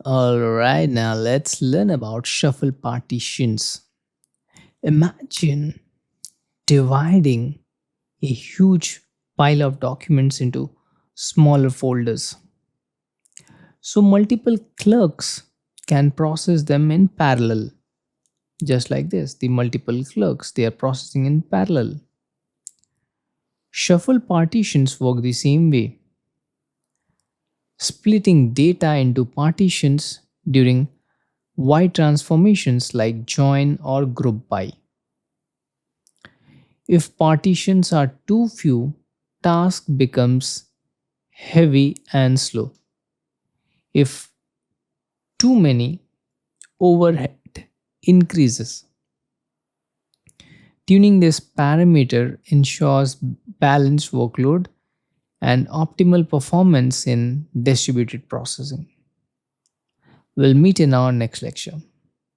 Alright, now let's learn about shuffle partitions. Imagine dividing a huge pile of documents into smaller folders. So multiple clerks can process them in parallel. Just like this, the multiple clerks they are processing in parallel. Shuffle partitions work the same way, splitting data into partitions during wide transformations like join or group by. If partitions are too few, task becomes heavy and slow. If too many, overhead increases. Tuning this parameter ensures balanced workload and optimal performance in distributed processing. We'll meet in our next lecture.